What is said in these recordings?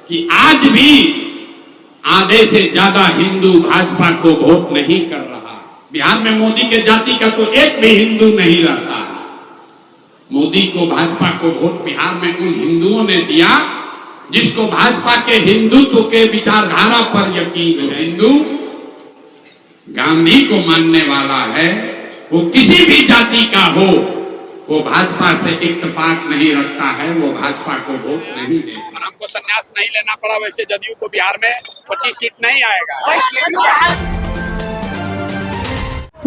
कि आज भी आधे से ज्यादा हिंदू भाजपा को वोट नहीं कर रहा। बिहार में मोदी के जाति का तो एक भी हिंदू नहीं रहता। मोदी को भाजपा को वोट बिहार में उन हिंदुओं ने दिया जिसको भाजपा के हिंदुत्व के विचारधारा पर यकीन है। हिंदू गांधी को मानने वाला है, वो किसी भी जाति का हो, वो भाजपा से इत्तेफाक नहीं रखता है, वो भाजपा को वोट नहीं देता। और हमको संन्यास नहीं लेना पड़ा, वैसे जदयू को बिहार में 25 सीट नहीं आएगा।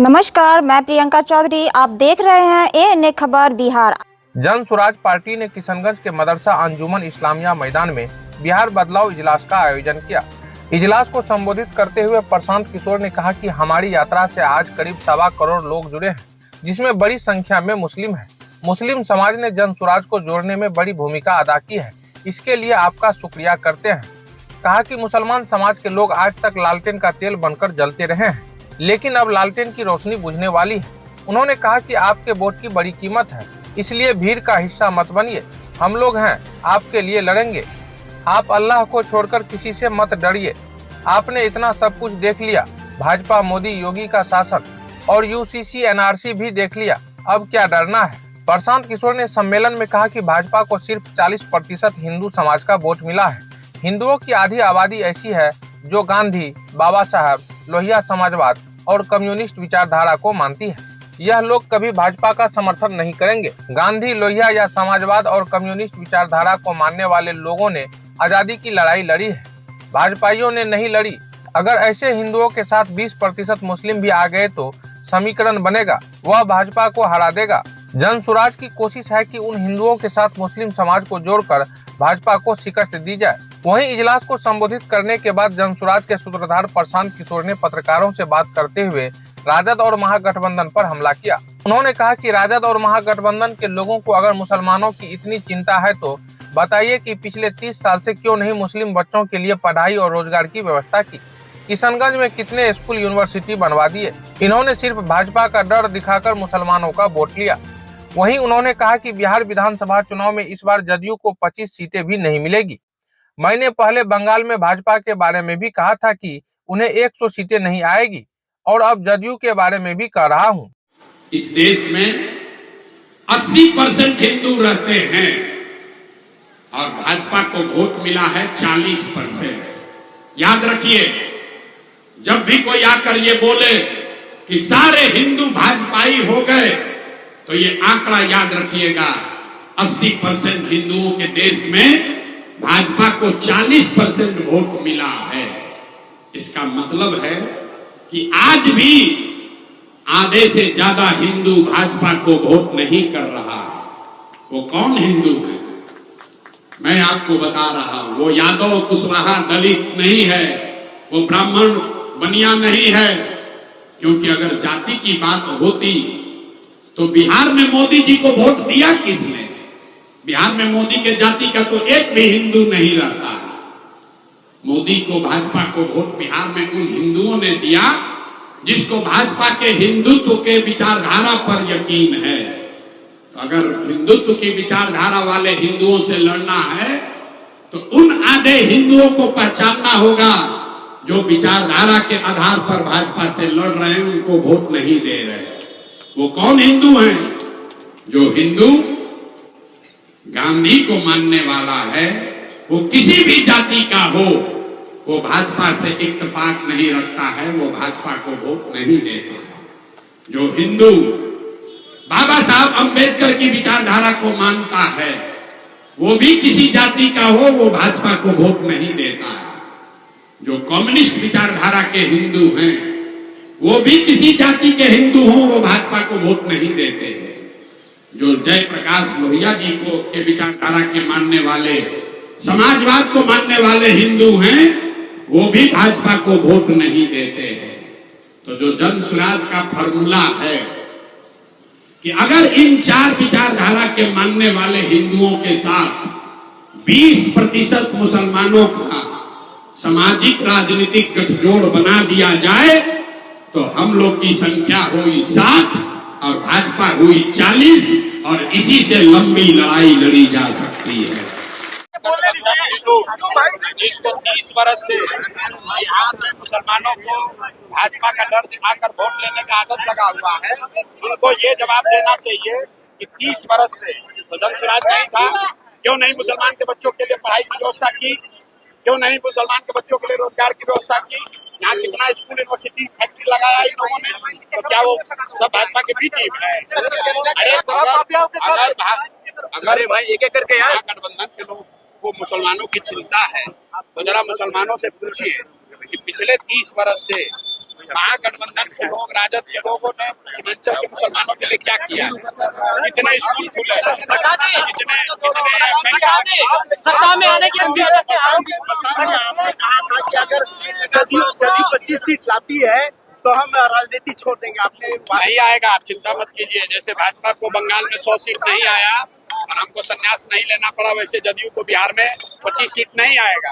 नमस्कार, मैं प्रियंका चौधरी, आप देख रहे हैं ANA खबर बिहार। जन स्वराज पार्टी ने किशनगंज के मदरसा अंजुमन इस्लामिया मैदान में बिहार बदलाव इजलास का आयोजन किया। इजलास को संबोधित करते हुए प्रशांत किशोर ने कहा कि हमारी यात्रा से आज करीब 1.25 करोड़ लोग जुड़े हैं, जिसमें बड़ी संख्या में मुस्लिम हैं। मुस्लिम समाज ने जन स्वराज को जोड़ने में बड़ी भूमिका अदा की है, इसके लिए आपका शुक्रिया करते हैं। कहा कि मुसलमान समाज के लोग आज तक लालटेन का तेल बनकर जलते रहे हैं, लेकिन अब लालटेन की रोशनी बुझने वाली है। उन्होंने कहा कि आपके वोट की बड़ी कीमत है, इसलिए भीड़ का हिस्सा मत बनिए। हम लोग हैं, आपके लिए लड़ेंगे। आप अल्लाह को छोड़कर किसी से मत डरिए। आपने इतना सब कुछ देख लिया, भाजपा मोदी योगी का शासन और UCC NRC भी देख लिया, अब क्या डरना है। प्रशांत किशोर ने सम्मेलन में कहा कि भाजपा को सिर्फ 40% हिंदू समाज का वोट मिला है। हिंदुओं की आधी आबादी ऐसी है जो गांधी, बाबा साहब, लोहिया समाजवाद और कम्युनिस्ट विचारधारा को मानती है। यह लोग कभी भाजपा का समर्थन नहीं करेंगे। गांधी, लोहिया या समाजवाद और कम्युनिस्ट विचारधारा को मानने वाले लोगों ने आजादी की लड़ाई लड़ी है, भाजपाइयों ने नहीं लड़ी। अगर ऐसे हिंदुओं के साथ 20% मुस्लिम भी आ गए तो समीकरण बनेगा, वह भाजपा को हरा देगा। जन स्वराज की कोशिश है कि उन हिंदुओं के साथ मुस्लिम समाज को जोड़कर भाजपा को शिकस्त दी जाए। वहीं इजलास को संबोधित करने के बाद जन स्वराज के सूत्रधार प्रशांत किशोर ने पत्रकारों से बात करते हुए राजद और महागठबंधन पर हमला किया। उन्होंने कहा कि राजद और महागठबंधन के लोगों को अगर मुसलमानों की इतनी चिंता है तो बताइए कि पिछले 30 साल से क्यों नहीं मुस्लिम बच्चों के लिए पढ़ाई और रोजगार की व्यवस्था की। किशनगंज में कितने स्कूल, यूनिवर्सिटी बनवा दिए। इन्होंने सिर्फ भाजपा का डर दिखाकर मुसलमानों का वोट लिया। वहीं उन्होंने कहा कि बिहार विधानसभा चुनाव में इस बार जदयू को 25 सीटें भी नहीं मिलेगी। मैंने पहले बंगाल में भाजपा के बारे में भी कहा था कि उन्हें 100 सीटें नहीं आएगी, और अब जदयू के बारे में भी कह रहा हूं। इस देश में 80% हिंदू रहते हैं और भाजपा को वोट मिला है 40%। याद रखिए, जब भी कोई आकर ये बोले कि सारे हिंदू भाजपाई हो गए, तो ये आंकड़ा याद रखिएगा, 80% हिंदुओं के देश में भाजपा को 40% वोट मिला है। इसका मतलब है कि आज भी आधे से ज्यादा हिंदू भाजपा को वोट नहीं कर रहा। वो कौन हिंदू है मैं आपको बता रहा हूं। वो यादव, कुशवाहा, दलित नहीं है, वो ब्राह्मण, बनिया नहीं है। क्योंकि अगर जाति की बात होती तो बिहार में मोदी जी को वोट दिया किसने? बिहार में मोदी के जाति का तो एक भी हिंदू नहीं रहता है। मोदी को, भाजपा को वोट बिहार में उन हिंदुओं ने दिया जिसको भाजपा के हिंदुत्व के विचारधारा पर यकीन है। तो अगर हिंदुत्व की विचारधारा वाले हिंदुओं से लड़ना है तो उन आधे हिंदुओं को पहचानना होगा जो विचारधारा के आधार पर भाजपा से लड़ रहे हैं, उनको वोट नहीं दे रहे। वो कौन हिंदू हैं? जो हिंदू गांधी को मानने वाला है, वो किसी भी जाति का हो, वो भाजपा से इत्तेफाक नहीं रखता है, वो भाजपा को वोट नहीं देता है। जो हिंदू बाबा साहब अंबेडकर की विचारधारा को मानता है, वो भी किसी जाति का हो, वो भाजपा को वोट नहीं देता है। जो कम्युनिस्ट विचारधारा के हिंदू हैं, वो भी किसी जाति के हिंदू हों, वो भाजपा को वोट नहीं देते हैं। जो जयप्रकाश लोहिया जी को के विचारधारा के मानने वाले, समाजवाद को मानने वाले हिंदू हैं, वो भी भाजपा को वोट नहीं देते हैं। तो जो जन स्वराज का फॉर्मूला है कि अगर इन 4 विचारधारा के मानने वाले हिंदुओं के साथ 20% मुसलमानों का सामाजिक राजनीतिक गठजोड़ बना दिया जाए तो हम लोग की संख्या हुई 7 और भाजपा हुई 40, और इसी से लंबी लड़ाई लड़ी जा सकती है। जिसको 30 वर्ष से बिहार में मुसलमानों को भाजपा का डर दिखाकर वोट लेने का आदत लगा हुआ है, उनको ये जवाब देना चाहिए कि 30 वर्ष से सदन स्वराज नहीं था, क्यों नहीं मुसलमान के बच्चों के लिए पढ़ाई की व्यवस्था की, क्यों नहीं मुसलमान के बच्चों के लिए रोजगार की व्यवस्था की, यहाँ कितना स्कूल यूनिवर्सिटी फैक्ट्री लगाया इन लोगों ने, तो क्या वो सब भाजपा के बीच टीम है? अगर भाई एक एक करके गठबंधन के लोग को मुसलमानों की चिंता है तो जरा मुसलमानों से पूछिए कि पिछले 30 वर्ष से महागठबंधन के लोग, राजद के लोगों ने सीमांचल के मुसलमानों के लिए क्या किया, कितने स्कूल खुले, सत्ता में आने के आपने कहा था कि अगर जदयू 25 सीट लाती है तो हम राजनीति छोड़ देंगे, आपने नहीं आएगा, आप चिंता मत कीजिए। जैसे भाजपा को बंगाल में 100 सीट नहीं आया और हमको संन्यास नहीं लेना पड़ा, वैसे जदयू को बिहार में 25 सीट नहीं आएगा।